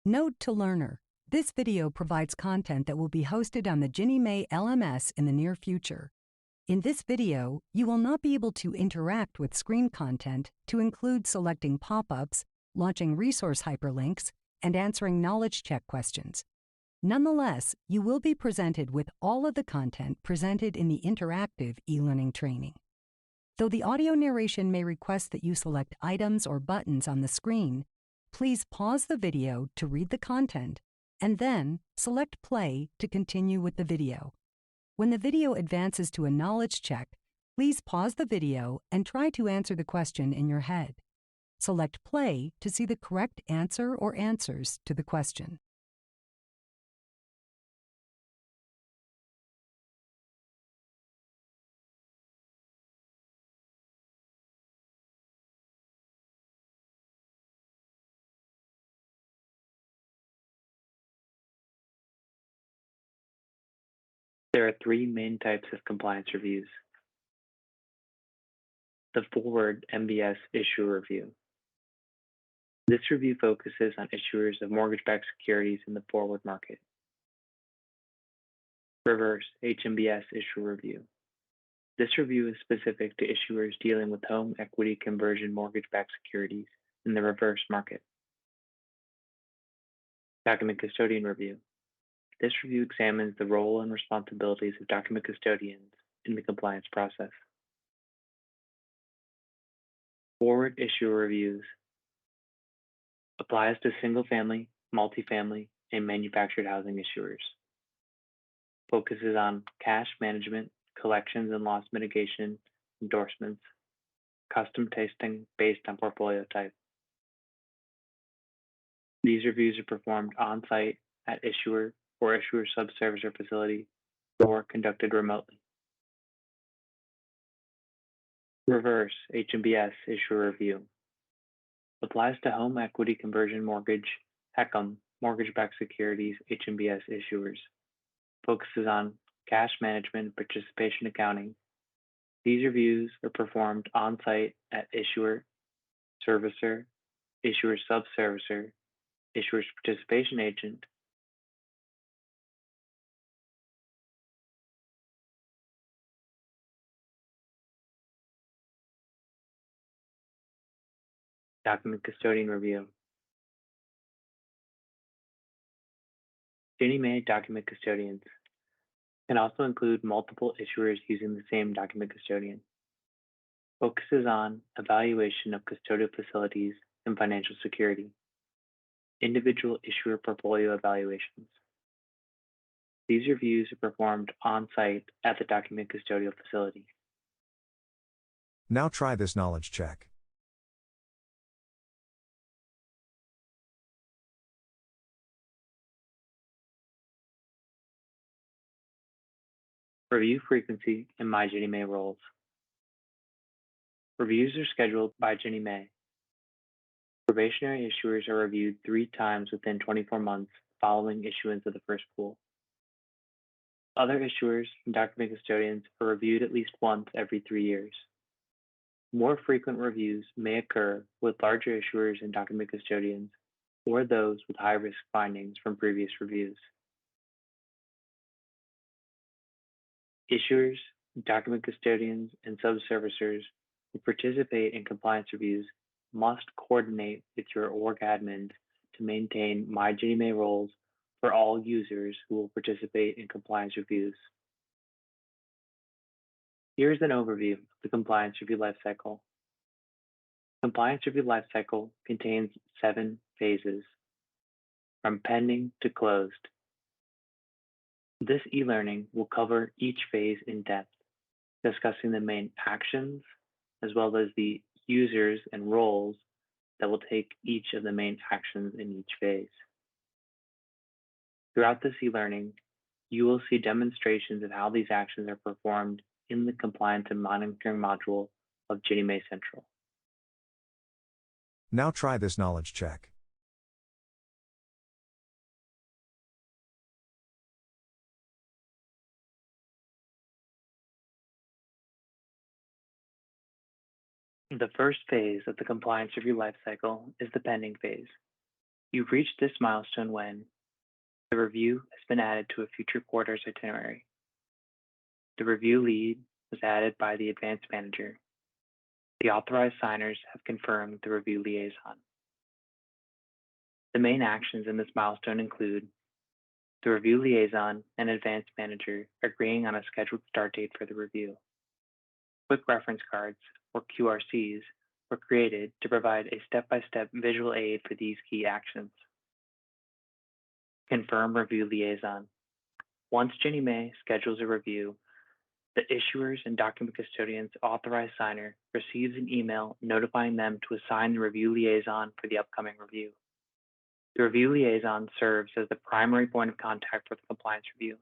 Note to learner: this video provides content that will be hosted on the Ginnie Mae LMS in the near future. In this video, you will not be able to interact with screen content to include selecting pop-ups, launching resource hyperlinks, and answering knowledge check questions. Nonetheless, you will be presented with all of the content presented in the interactive e-learning training. Though the audio narration may request that you select items or buttons on the screen, please pause the video to read the content and then select play to continue with the video. When the video advances to a knowledge check, please pause the video and try to answer the question in your head. Select play to see the correct answer or answers to the question. There are three main types of compliance reviews. The forward MBS issuer review. This review focuses on issuers of mortgage-backed securities in the forward market. Reverse HMBS issuer review. This review is specific to issuers dealing with home equity conversion mortgage-backed securities in the reverse market. Document custodian review. This review examines the role and responsibilities of document custodians in the compliance process. Forward issuer reviews applies to single-family, multifamily, and manufactured housing issuers. Focuses on cash management, collections and loss mitigation, endorsements, custom testing based on portfolio type. These reviews are performed on-site at issuer or issuer sub-servicer facility or conducted remotely. Reverse HMBS issuer review applies to home equity conversion mortgage, HECM, mortgage-backed securities, HMBS issuers. Focuses on cash management, participation accounting. These reviews are performed on-site at issuer, servicer, issuer sub-servicer, issuer's participation agent, document custodian review. Ginnie Mae document custodians can also include multiple issuers using the same document custodian. Focuses on evaluation of custodial facilities and financial security. Individual issuer portfolio evaluations. These reviews are performed on-site at the document custodial facility. Now try this knowledge check. Review frequency and My Ginnie Mae roles. Reviews are scheduled by Ginnie Mae. Probationary issuers are reviewed 3 times within 24 months following issuance of the first pool. Other issuers and document custodians are reviewed at least once every 3 years. More frequent reviews may occur with larger issuers and document custodians or those with high-risk findings from previous reviews. Issuers, document custodians, and sub-servicers who participate in compliance reviews must coordinate with your org admin to maintain My Ginnie Mae roles for all users who will participate in compliance reviews. Here's an overview of the compliance review lifecycle. Compliance review lifecycle contains 7 phases, from pending to closed. This e-learning will cover each phase in depth, discussing the main actions, as well as the users and roles that will take each of the main actions in each phase. Throughout this e-learning, you will see demonstrations of how these actions are performed in the compliance and monitoring module of Ginnie Mae Central. Now try this knowledge check. The first phase of the compliance review lifecycle is the pending phase. You've reached this milestone when the review has been added to a future quarter's itinerary. The review lead was added by the advanced manager. The authorized signers have confirmed the review liaison. The main actions in this milestone include the review liaison and advanced manager agreeing on a scheduled start date for the review. Quick reference cards, or QRCs, were created to provide a step-by-step visual aid for these key actions. Confirm review liaison. Once Ginnie Mae schedules a review, the issuers and document custodian's authorized signer receives an email notifying them to assign the review liaison for the upcoming review. The review liaison serves as the primary point of contact for the compliance review.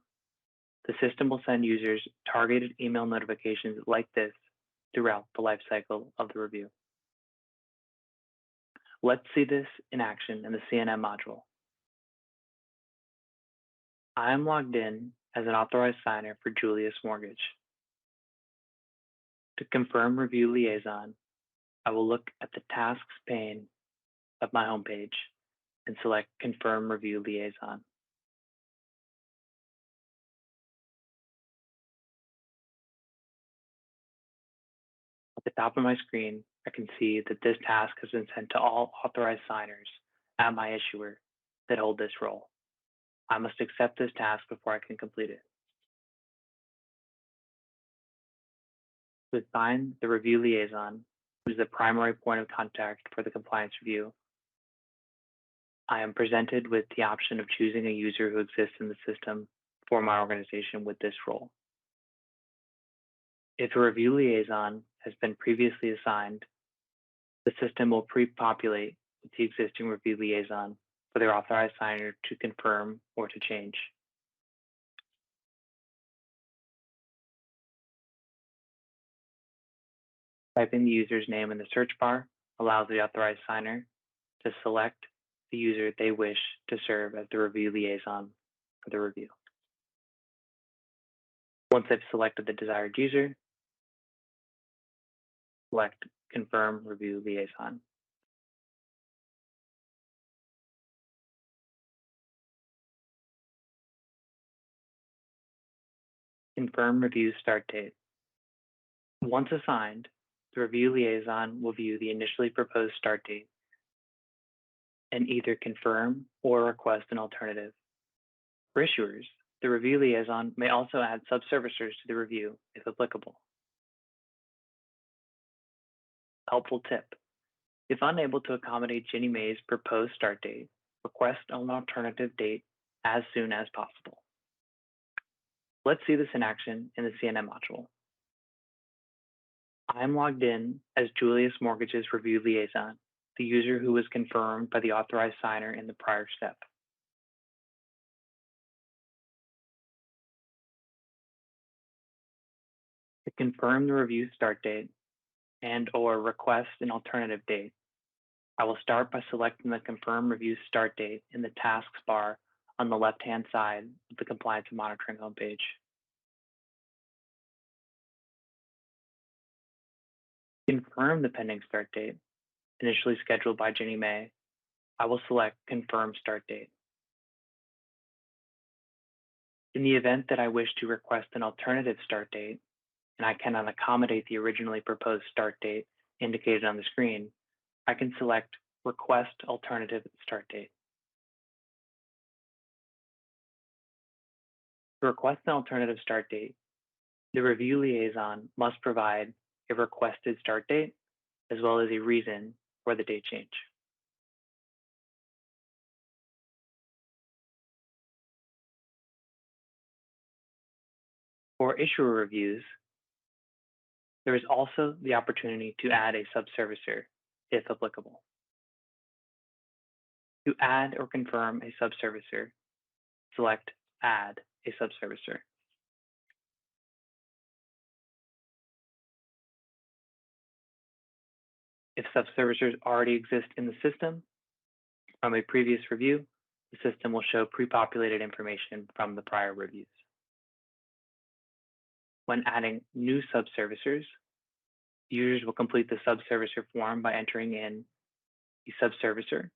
The system will send users targeted email notifications like this throughout the life cycle of the review. Let's see this in action in the CNM module. I am logged in as an authorized signer for Julius Mortgage. To confirm review liaison, I will look at the tasks pane of my homepage and select Confirm Review Liaison. At the top of my screen, I can see that this task has been sent to all authorized signers at my issuer that hold this role. I must accept this task before I can complete it. To assign the review liaison, who is the primary point of contact for the compliance review, I am presented with the option of choosing a user who exists in the system for my organization with this role. If a review liaison has been previously assigned, the system will pre-populate with the existing review liaison for their authorized signer to confirm or to change. Typing the user's name in the search bar allows the authorized signer to select the user they wish to serve as the review liaison for the review. Once they've selected the desired user, select Confirm Review Liaison. Confirm Review Start Date. Once assigned, the review liaison will view the initially proposed start date and either confirm or request an alternative. For issuers, the review liaison may also add subservicers to the review if applicable. Helpful tip: if unable to accommodate Ginnie Mae's proposed start date, request an alternative date as soon as possible. Let's see this in action in the CNM module. I'm logged in as Julius Mortgage's review liaison, the user who was confirmed by the authorized signer in the prior step. To confirm the review start date and/or request an alternative date, I will start by selecting the Confirm Review Start Date in the Tasks bar on the left-hand side of the Compliance and Monitoring homepage. Confirm the pending start date, initially scheduled by Ginnie Mae, I will select Confirm Start Date. In the event that I wish to request an alternative start date, and I cannot accommodate the originally proposed start date indicated on the screen, I can select Request Alternative Start Date. To request an alternative start date, the review liaison must provide a requested start date as well as a reason for the date change. For issuer reviews, there is also the opportunity to add a subservicer if applicable. To add or confirm a subservicer, select Add a Subservicer. If subservicers already exist in the system from a previous review, the system will show pre-populated information from the prior reviews. When adding new subservicers, users will complete the subservicer form by entering in the subservicer,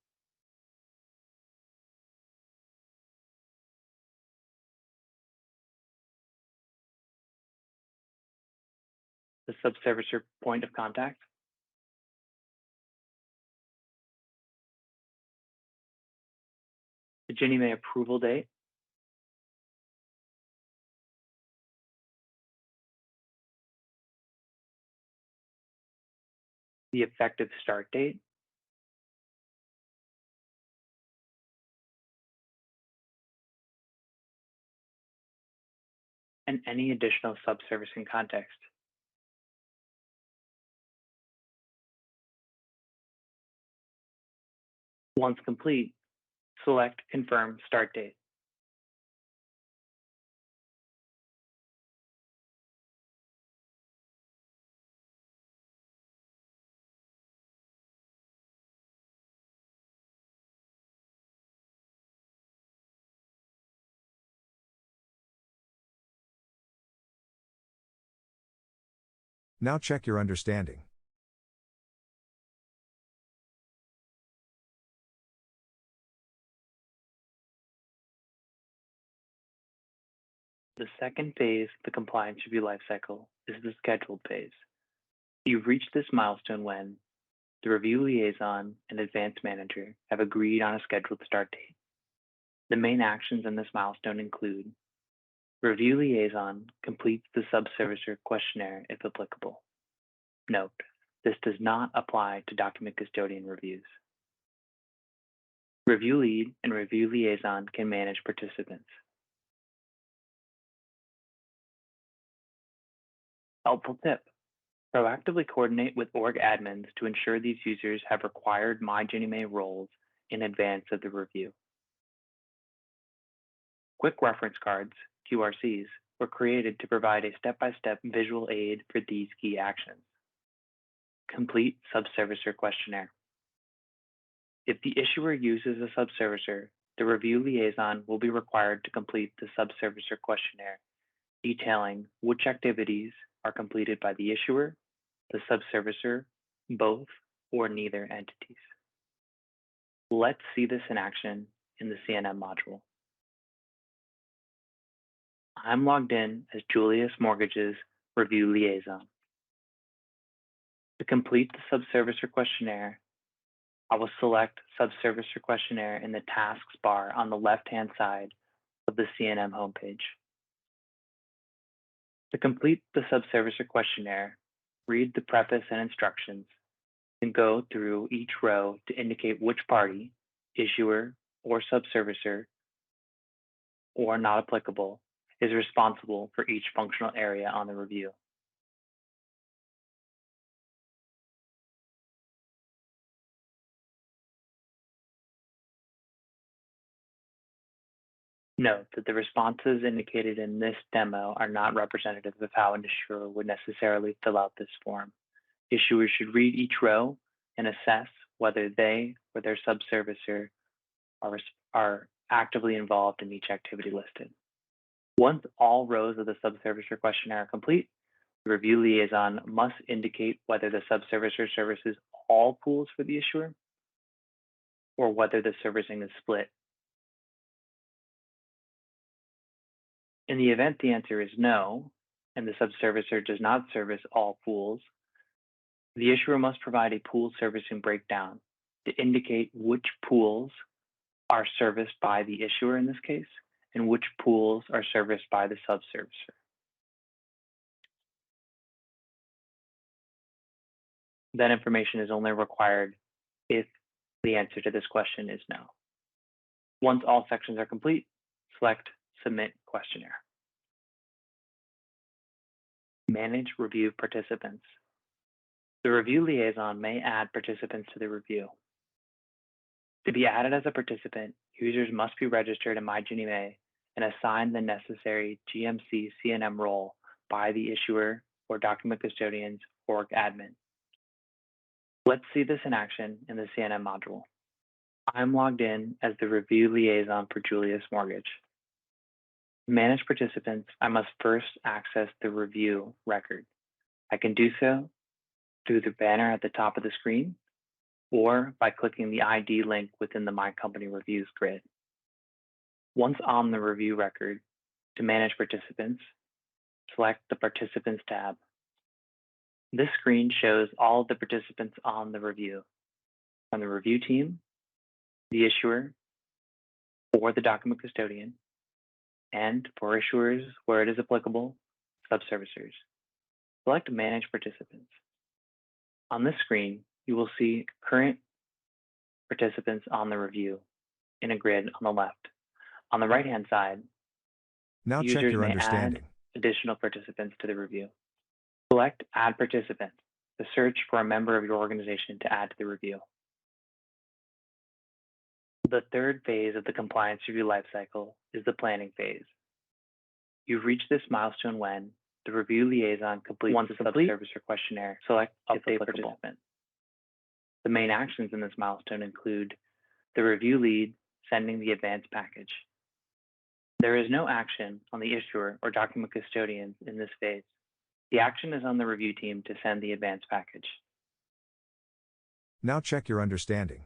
the subservicer point of contact, the Ginnie Mae approval date, the effective start date, and any additional subservicing context. Once complete, select Confirm Start Date. Now check your understanding. The second phase of the compliance review lifecycle is the scheduled phase. You've reached this milestone when the review liaison and advanced manager have agreed on a scheduled start date. The main actions in this milestone include review liaison completes the subservicer questionnaire if applicable. Note, this does not apply to document custodian reviews. Review lead and review liaison can manage participants. Helpful tip: proactively coordinate with org admins to ensure these users have required My Ginnie Mae roles in advance of the review. Quick reference cards, QRCs, were created to provide a step-by-step visual aid for these key actions. Complete subservicer questionnaire. If the issuer uses a subservicer, the review liaison will be required to complete the subservicer questionnaire, detailing which activities are completed by the issuer, the subservicer, both, or neither entities. Let's see this in action in the CNM module. I'm logged in as Julius Mortgage's review liaison. To complete the subservicer questionnaire, I will select Subservicer Questionnaire in the Tasks bar on the left-hand side of the CNM homepage. To complete the Subservicer Questionnaire, read the preface and instructions, and go through each row to indicate which party, issuer, or subservicer, or not applicable, is responsible for each functional area on the review. Note that the responses indicated in this demo are not representative of how an issuer would necessarily fill out this form. Issuers should read each row and assess whether they or their subservicer are actively involved in each activity listed. Once all rows of the subservicer questionnaire are complete, the review liaison must indicate whether the subservicer services all pools for the issuer or whether the servicing is split. In the event the answer is no, and the subservicer does not service all pools, the issuer must provide a pool servicing breakdown to indicate which pools are serviced by the issuer in this case, and which pools are serviced by the subservicer. That information is only required if the answer to this question is no. Once all sections are complete, select Submit Questionnaire. Manage Review Participants. The review liaison may add participants to the review. To be added as a participant, users must be registered in My Ginnie Mae and assign the necessary GMC CNM role by the issuer or document custodian's org admin. Let's see this in action in the CNM module. I'm logged in as the review liaison for Julius Mortgage. To manage participants, I must first access the review record. I can do so through the banner at the top of the screen or by clicking the ID link within the My Company Reviews grid. Once on the review record, to manage participants, select the Participants tab. This screen shows all of the participants on the review, from the review team, the issuer, or the document custodian, and for issuers where it is applicable, subservicers. Select Manage Participants. On this screen, you will see current participants on the review in a grid on the left. On the right-hand side, Now check users your may add understanding. additional participants to the review. Select Add Participant to search for a member of your organization to add to the review. The third phase of the compliance review lifecycle is the planning phase. You've reached this milestone when the review liaison completes the subservicer questionnaire. Select Update Participant. The main actions in this milestone include the review lead sending the advanced package. There is no action on the issuer or document custodians in this phase. The action is on the review team to send the advanced package. Now check your understanding.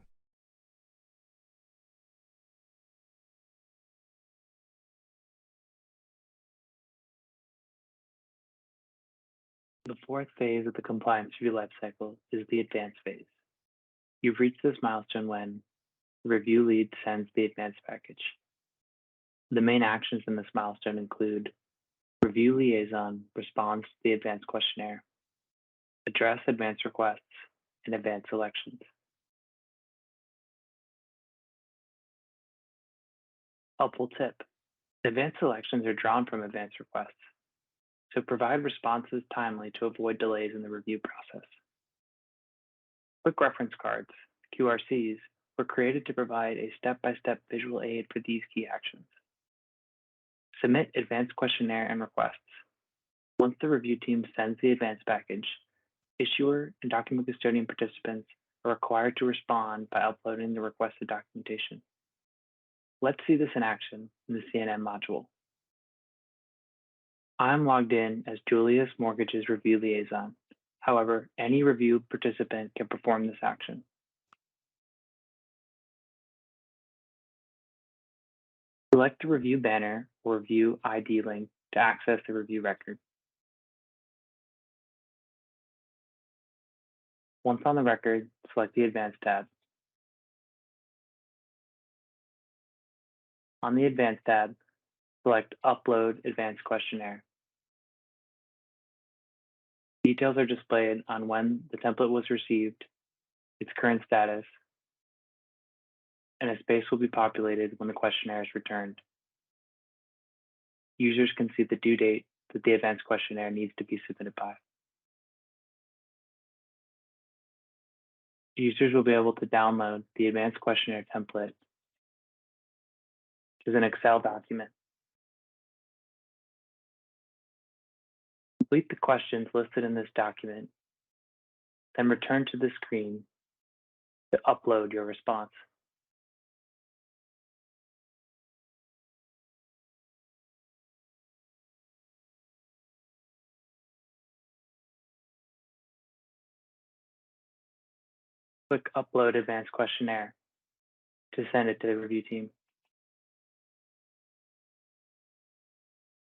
The fourth phase of the compliance review lifecycle is the advanced phase. You've reached this milestone when the review lead sends the advanced package. The main actions in this milestone include review liaison responds to the advanced questionnaire, address advanced requests, and advanced selections. Helpful tip: advanced selections are drawn from advanced requests, so provide responses timely to avoid delays in the review process. Quick reference cards, QRCs, were created to provide a step-by-step visual aid for these key actions. Submit advanced questionnaire and requests. Once the review team sends the advanced package, issuer and document custodian participants are required to respond by uploading the requested documentation. Let's see this in action in the CNM module. I'm logged in as Julius Mortgage's review liaison. However, any review participant can perform this action. Select the review banner or review ID link to access the review record. Once on the record, select the Advanced tab. On the Advanced tab, select Upload Advanced Questionnaire. Details are displayed on when the template was received, its current status, and a space will be populated when the questionnaire is returned. Users can see the due date that the advanced questionnaire needs to be submitted by. Users will be able to download the advanced questionnaire template, which is an Excel document. Complete the questions listed in this document, then return to the screen to upload your response. Click Upload Advanced Questionnaire to send it to the review team.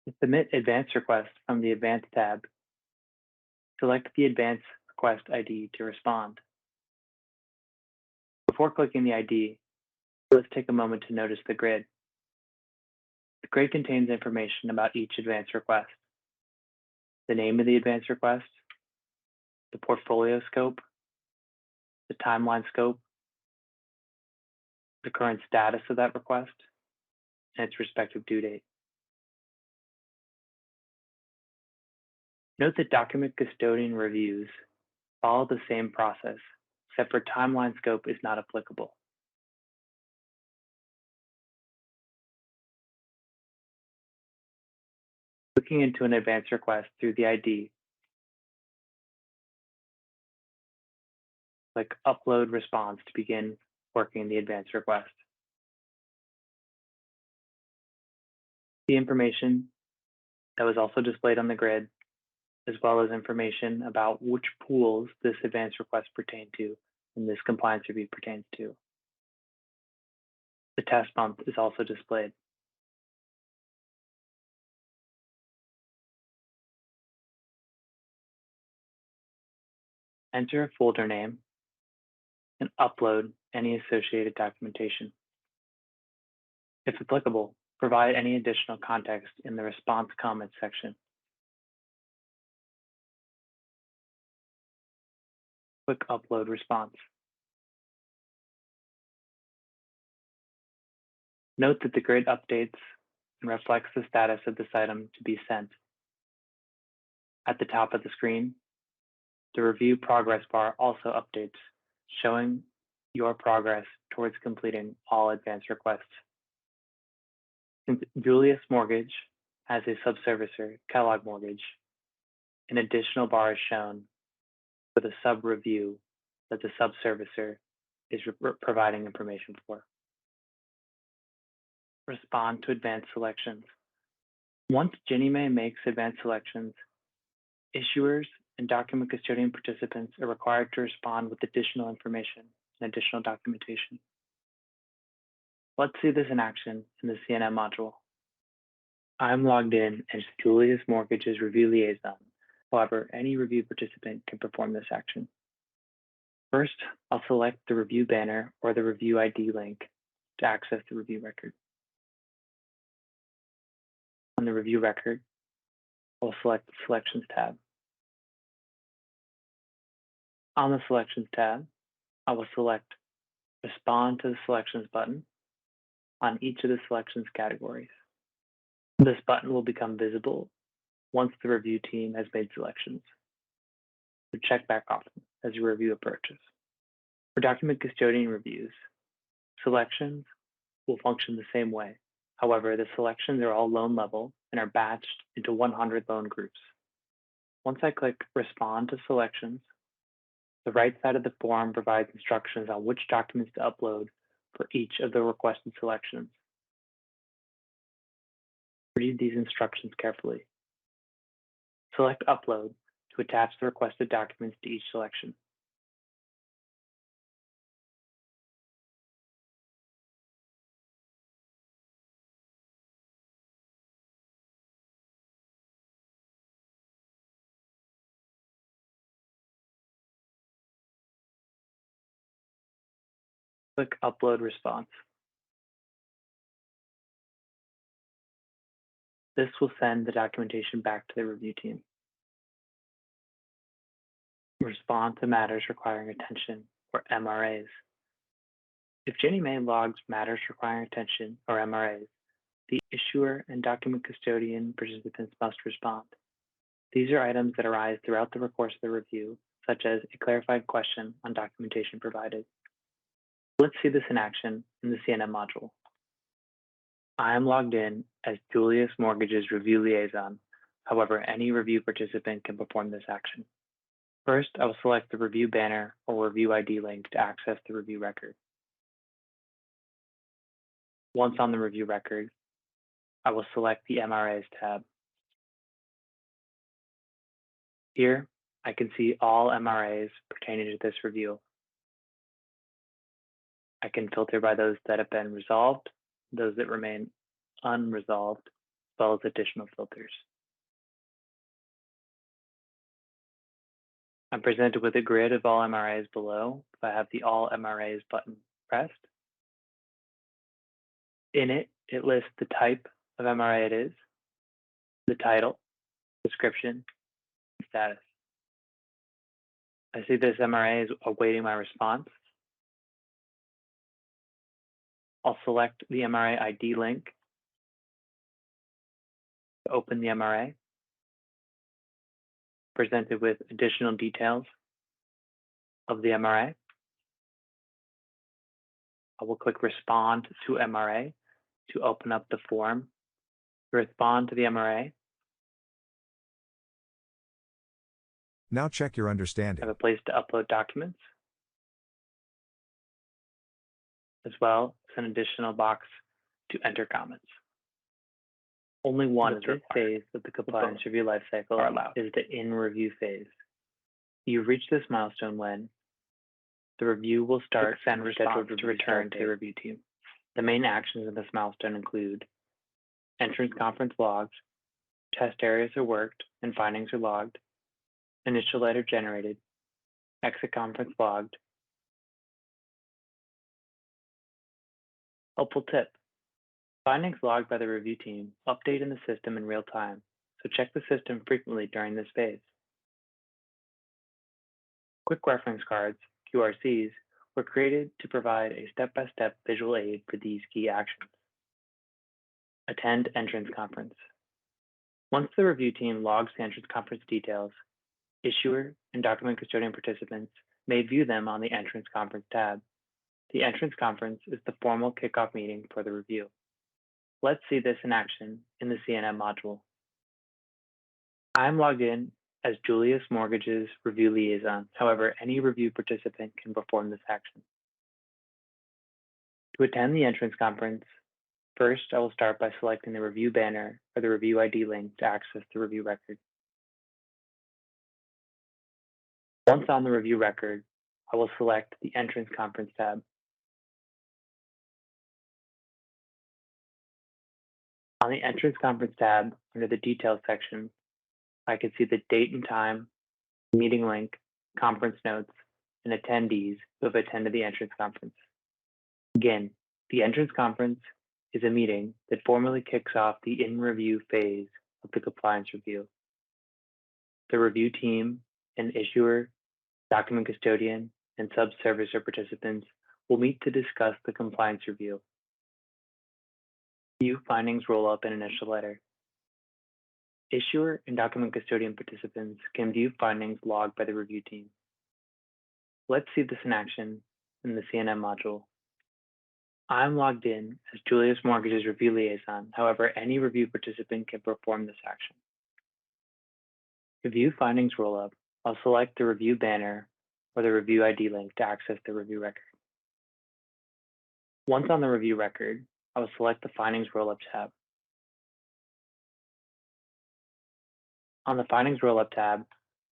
To submit advanced requests from the Advanced tab, select the Advanced Request ID to respond. Before clicking the ID, let's take a moment to notice the grid. The grid contains information about each advanced request: the name of the advanced request, the portfolio scope, the timeline scope, the current status of that request, and its respective due date. Note that document custodian reviews follow the same process, except for timeline scope is not applicable. Looking into an advanced request through the ID, click Upload Response to begin working the advanced request. The information that was also displayed on the grid, as well as information about which pools this advanced request pertained to and this compliance review pertains to. The test month is also displayed. enter a folder name, and upload any associated documentation. If applicable, provide any additional context in the response comments section. Click Upload Response. Note that the grid updates and reflects the status of this item to be sent. At the top of the screen, the review progress bar also updates, showing your progress towards completing all advanced requests. Since Julius Mortgage has a subservicer, Kellogg Mortgage, an additional bar is shown with a sub-review that the subservicer is providing information for. Respond to advanced selections. Once Ginnie Mae makes advanced selections, issuers and document custodian participants are required to respond with additional information and additional documentation. Let's see this in action in the CNM module. I'm logged in as Julius Mortgage's review liaison. However, any review participant can perform this action. First, I'll select the review banner or the review ID link to access the review record. On the review record, I'll select the Selections tab. On the Selections tab, I will select Respond to the Selections button on each of the selections categories. This button will become visible once the review team has made selections. So check back often as your review approaches. For document custodian reviews, selections will function the same way. However, the selections are all loan level and are batched into 100 loan groups. Once I click Respond to Selections, the right side of the form provides instructions on which documents to upload for each of the requested selections. Read these instructions carefully. Select Upload to attach the requested documents to each selection. Click Upload Response. This will send the documentation back to the review team. Respond to matters requiring attention, or MRAs. If Ginnie Mae logs matters requiring attention, or MRAs, the issuer and document custodian participants must respond. These are items that arise throughout the course of the review, such as a clarified question on documentation provided. Let's see this in action in the CNM module. I am logged in as Julius Mortgage's review liaison. However, any review participant can perform this action. First, I will select the review banner or review ID link to access the review record. Once on the review record, I will select the MRAs tab. Here, I can see all MRAs pertaining to this review. I can filter by those that have been resolved, those that remain unresolved, as well as additional filters. I'm presented with a grid of all MRAs below if I have the All MRAs button pressed. In it, it lists the type of MRA it is, the title, description, and status. I see this MRA is awaiting my response. I'll select the MRA ID link to open the MRA, presented with additional details of the MRA. I will click Respond to MRA to open up the form to respond to the MRA. Now check your I understanding. have a place to upload documents, as well as an additional box to enter comments. Only one of this phase of the compliance review lifecycle is the in-review phase. You've reached this milestone when the review will start and scheduled to return to the review team. The main actions of this milestone include entrance conference logs, test areas are worked and findings are logged, initial letter generated, Exit conference logged. Helpful tip. Findings logged by the review team update in the system in real time, so check the system frequently during this phase. Quick reference cards, QRCs, were created to provide a step-by-step visual aid for these key actions. Attend entrance conference. Once the review team logs the entrance conference details, issuer and document custodian participants may view them on the entrance conference tab. The entrance conference is the formal kickoff meeting for the review. Let's see this in action in the CNM module. I'm logged in as Julius Mortgage's review liaison. However, any review participant can perform this action. To attend the entrance conference, first I will start by selecting the review banner or the review ID link to access the review record. Once on the review record, I will select the entrance conference tab. On the entrance conference tab, under the details section, I can see the date and time, meeting link, conference notes, and attendees who have attended the entrance conference. Again, the entrance conference is a meeting that formally kicks off the in-review phase of the compliance review. The review team and issuer, document custodian, and sub-servicer participants will meet to discuss the compliance review. View findings roll-up and initial letter. Issuer and document custodian participants can view findings logged by the review team. Let's see this in action in the CNM module. I'm logged in as Julius Mortgage's review liaison. However, any review participant can perform this action. To view findings roll-up, I'll select the review banner or the review ID link to access the review record. Once on the review record, I will select the findings roll-up tab. On the findings roll-up tab,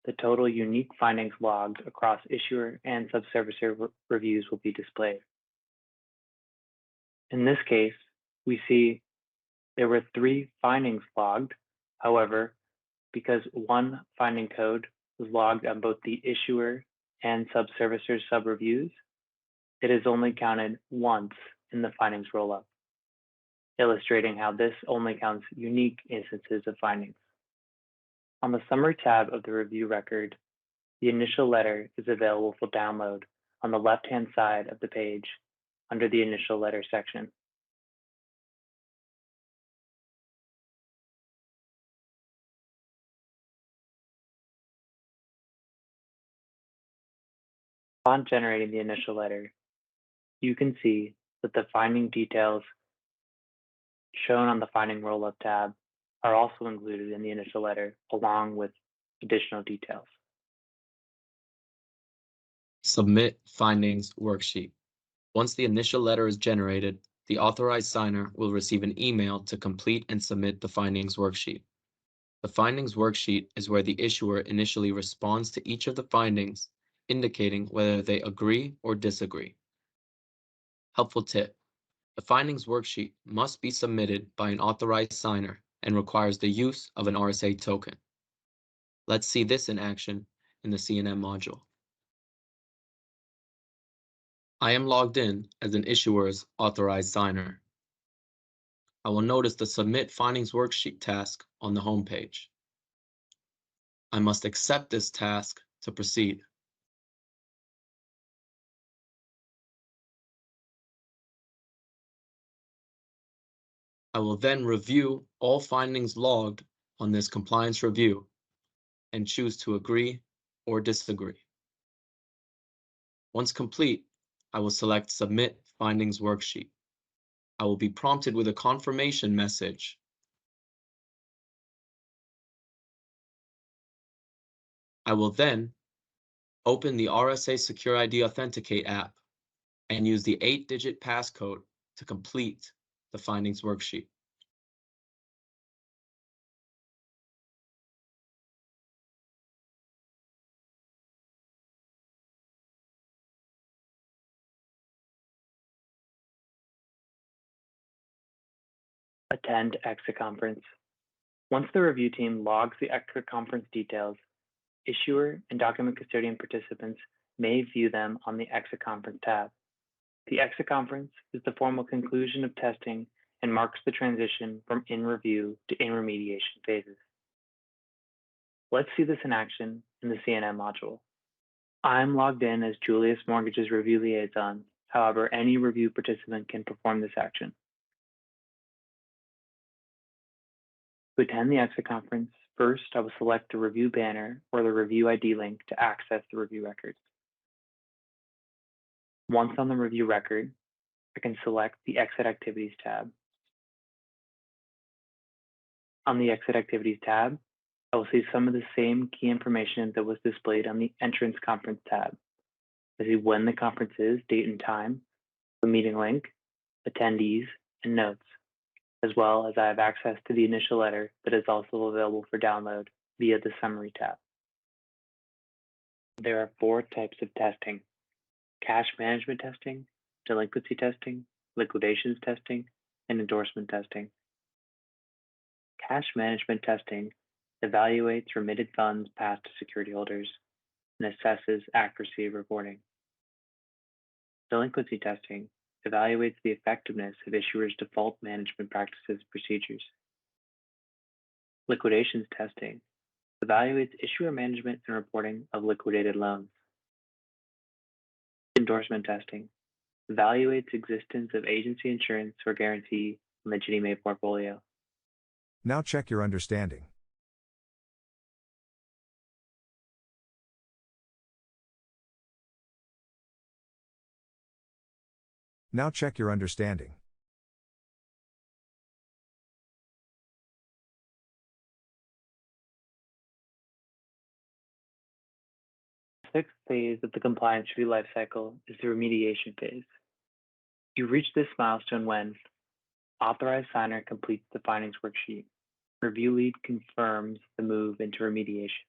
the total unique findings logged across issuer and sub-servicer reviews will be displayed. In this case, we see there were 3 findings logged. However, because one finding code was logged on both the issuer and sub-servicer sub-reviews, it is only counted once in the findings roll-up, illustrating how this only counts unique instances of findings. On the summary tab of the review record, the initial letter is available for download on the left-hand side of the page under the initial letter section. Upon generating the initial letter, you can see that the finding details shown on the finding roll-up tab are also included in the initial letter, along with additional details. Submit findings worksheet. Once the initial letter is generated, the authorized signer will receive an email to complete and submit the findings worksheet. The findings worksheet is where the issuer initially responds to each of the findings, indicating whether they agree or disagree. Helpful tip: the findings worksheet must be submitted by an authorized signer and requires the use of an RSA token. Let's see this in action in the CNM module. I am logged in as an issuer's authorized signer. I will notice the Submit Findings Worksheet task on the home page. I must accept this task to proceed. I will then review all findings logged on this compliance review and choose to agree or disagree. Once complete, I will select Submit Findings Worksheet. I will be prompted with a confirmation message. I will then open the RSA Secure ID Authenticate app and use the 8-digit passcode to complete the findings worksheet. Attend exit conference. Once the review team logs the exit conference details, issuer and document custodian participants may view them on the Exit Conference tab. The Exit Conference is the formal conclusion of testing and marks the transition from in-review to in-remediation phases. Let's see this in action in the CNM module. I'm logged in as Julius Mortgage's review liaison. However, any review participant can perform this action. To attend the Exit Conference, first I will select the review banner or the review ID link to access the review records. Once on the review record, I can select the Exit Activities tab. On the Exit Activities tab, I will see some of the same key information that was displayed on the Entrance Conference tab. I see when the conference is, date and time, the meeting link, attendees, and notes, as well as I have access to the initial letter that is also available for download via the Summary tab. There are 4 types of testing: cash management testing, delinquency testing, liquidations testing, and endorsement testing. Cash management testing evaluates remitted funds passed to security holders and assesses accuracy of reporting. Delinquency testing evaluates the effectiveness of issuers' default management practices procedures. Liquidations testing evaluates issuer management and reporting of liquidated loans. Endorsement testing evaluates existence of agency insurance or guarantee on the Ginnie Mae portfolio. Now check your understanding. Now check your understanding. The 6th phase of the compliance review lifecycle is the remediation phase. You reach this milestone when authorized signer completes the findings worksheet. Review lead confirms the move into remediation.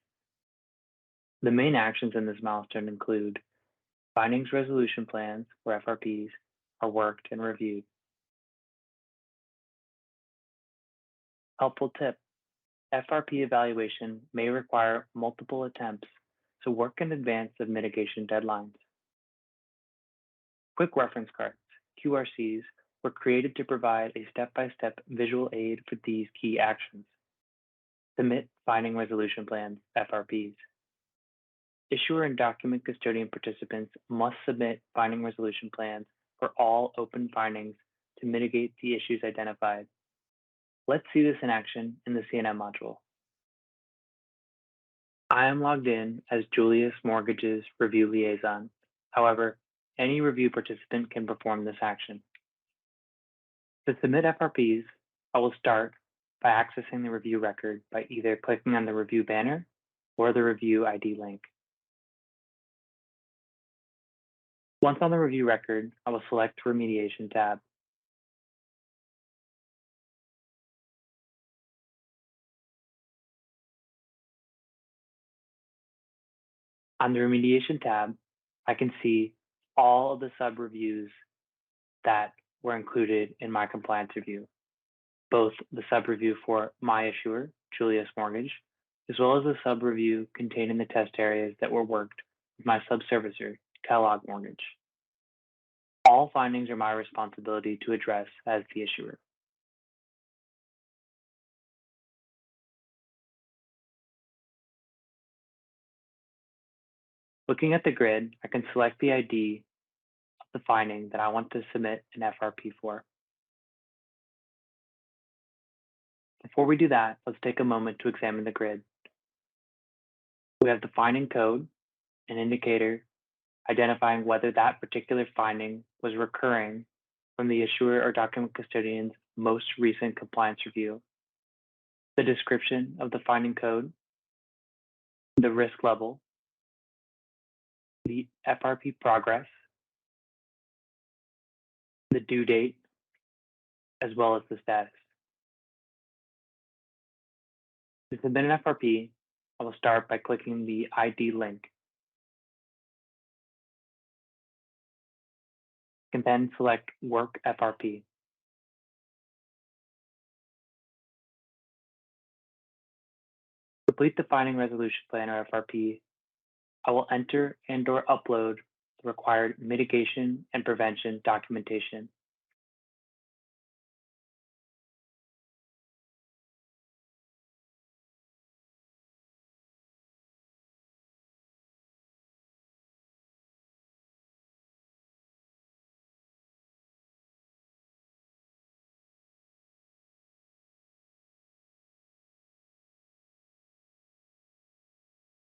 The main actions in this milestone include findings resolution plans, or FRPs, are worked and reviewed. Helpful tip: FRP evaluation may require multiple attempts, so work in advance of mitigation deadlines. Quick reference cards, QRCs, were created to provide a step-by-step visual aid for these key actions. Submit finding resolution plans, FRPs. Issuer and document custodian participants must submit finding resolution plans for all open findings to mitigate the issues identified. Let's see this in action in the CNM module. I am logged in as Julius Mortgage's review liaison. However, any review participant can perform this action. To submit FRPs, I will start by accessing the review record by either clicking on the review banner or the review ID link. Once on the review record, I will select the Remediation tab. On the Remediation tab, I can see all of the sub-reviews that were included in my compliance review, both the sub-review for my issuer, Julius Mortgage, as well as the sub-review contained in the test areas that were worked with my sub-servicer, Kellogg Mortgage. All findings are my responsibility to address as the issuer. Looking at the grid, I can select the ID of the finding that I want to submit an FRP for. Before we do that, let's take a moment to examine the grid. We have the finding code, an indicator identifying whether that particular finding was recurring from the issuer or document custodian's most recent compliance review, the description of the finding code, the risk level, the FRP progress, the due date, as well as the status. To submit an FRP, I will start by clicking the ID link. I can then select Work FRP. To complete the Finding Resolution Plan, or FRP, I will enter and/or upload the required mitigation and prevention documentation.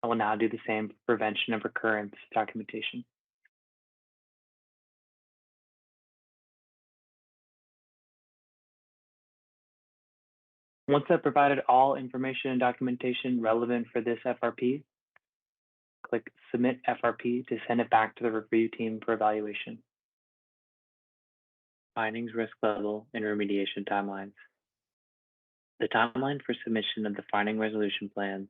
I will now do the same for prevention of recurrence documentation. Once I've provided all information and documentation relevant for this FRP, click Submit FRP to send it back to the review team for evaluation. Findings, risk level, and remediation timelines. The timeline for submission of the Finding Resolution Plans,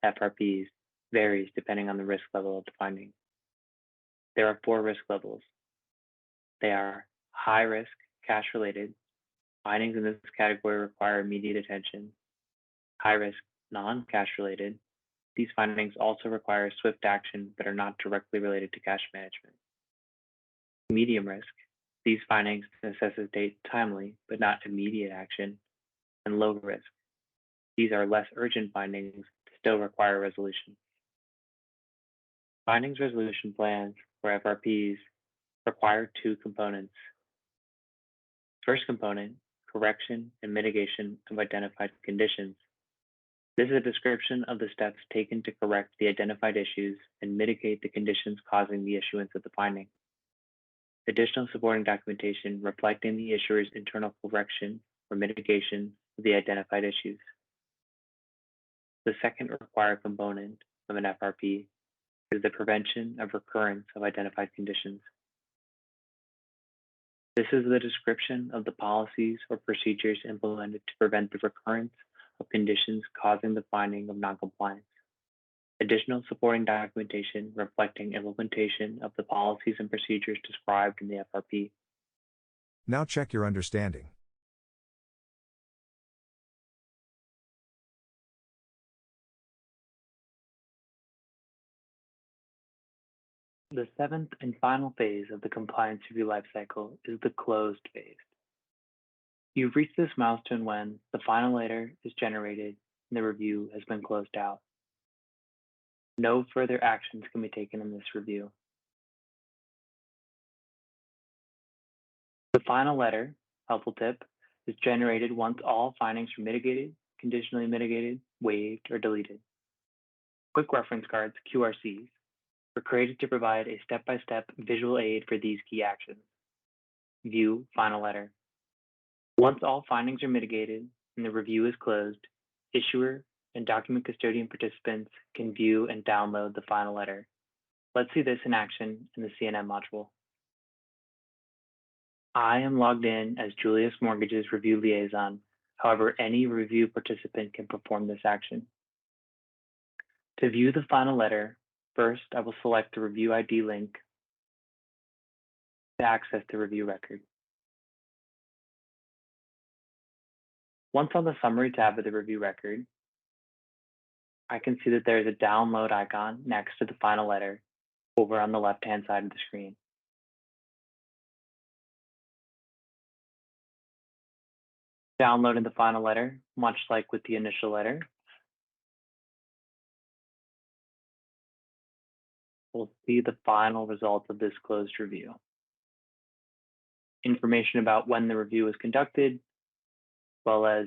FRPs, varies depending on the risk level of the finding. There are 4 risk levels. They are high risk, cash related. Findings in this category require immediate attention. High risk, non-cash related. These findings also require swift action but are not directly related to cash management. Medium risk. These findings necessitate timely but not immediate action. And low risk. These are less urgent findings that still require resolution. Findings resolution plans, or FRPs, require 2 components. First component, correction and mitigation of identified conditions. This is a description of the steps taken to correct the identified issues and mitigate the conditions causing the issuance of the finding. Additional supporting documentation reflecting the issuer's internal correction or mitigation of the identified issues. The second required component of an FRP is the prevention of recurrence of identified conditions. This is the description of the policies or procedures implemented to prevent the recurrence of conditions causing the finding of noncompliance. Additional supporting documentation reflecting implementation of the policies and procedures described in the FRP. Now check your understanding. The 7th and final phase of the compliance review lifecycle is the closed phase. You've reached this milestone when the final letter is generated and the review has been closed out. No further actions can be taken in this review. The final letter, helpful tip, is generated once all findings are mitigated, conditionally mitigated, waived, or deleted. Quick reference cards, QRCs, were created to provide a step-by-step visual aid for these key actions. View final letter. Once all findings are mitigated and the review is closed, issuer and document custodian participants can view and download the final letter. Let's see this in action in the CNM module. I am logged in as Julius Mortgage's review liaison. However, any review participant can perform this action. To view the final letter, first I will select the review ID link to access the review record. Once on the summary tab of the review record, I can see that there is a download icon next to the final letter over on the left-hand side of the screen. Downloading the final letter, much like with the initial letter, we'll see the final results of this closed review. Information about when the review was conducted, as well as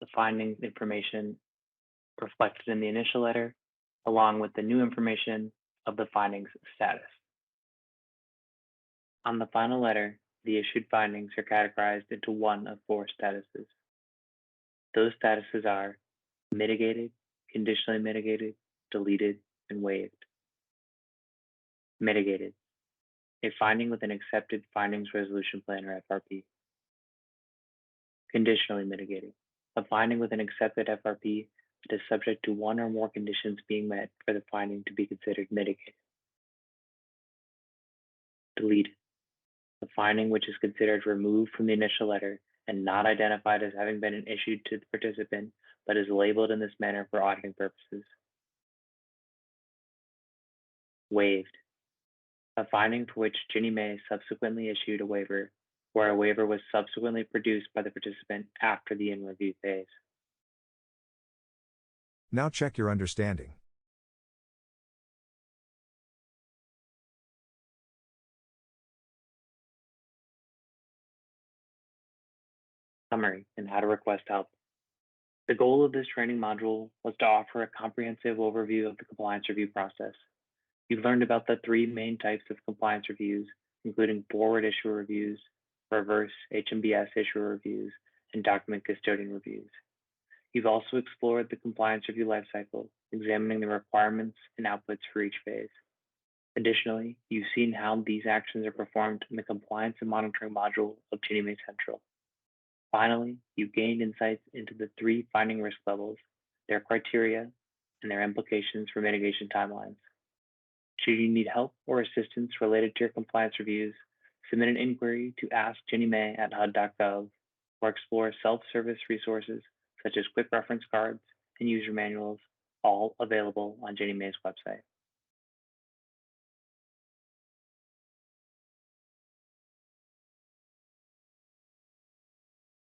the findings information reflected in the initial letter, along with the new information of the findings status. On the final letter, the issued findings are categorized into one of 4 statuses. Those statuses are mitigated, conditionally mitigated, deleted, and waived. Mitigated, a finding with an accepted findings resolution plan or FRP. Conditionally mitigated, a finding with an accepted FRP that is subject to one or more conditions being met for the finding to be considered mitigated. Deleted, The finding which is considered removed from the initial letter and not identified as having been issued to the participant, but is labeled in this manner for auditing purposes. Waived. A finding for which Ginnie Mae subsequently issued a waiver, where a waiver was subsequently produced by the participant after the in-review phase. Now check your understanding. Summary and how to request help. The goal of this training module was to offer a comprehensive overview of the compliance review process. You've learned about the three main types of compliance reviews, including forward issuer reviews, reverse HMBS issuer reviews, and document custodian reviews. You've also explored the compliance review lifecycle, examining the requirements and outputs for each phase. Additionally, you've seen how these actions are performed in the compliance and monitoring module of Ginnie Mae Central. Finally, you gained insights into the three finding risk levels, their criteria, and their implications for mitigation timelines. Should you need help or assistance related to your compliance reviews, submit an inquiry to askginniemay@hud.gov or explore self-service resources such as quick reference cards and user manuals, all available on Ginnie Mae's website.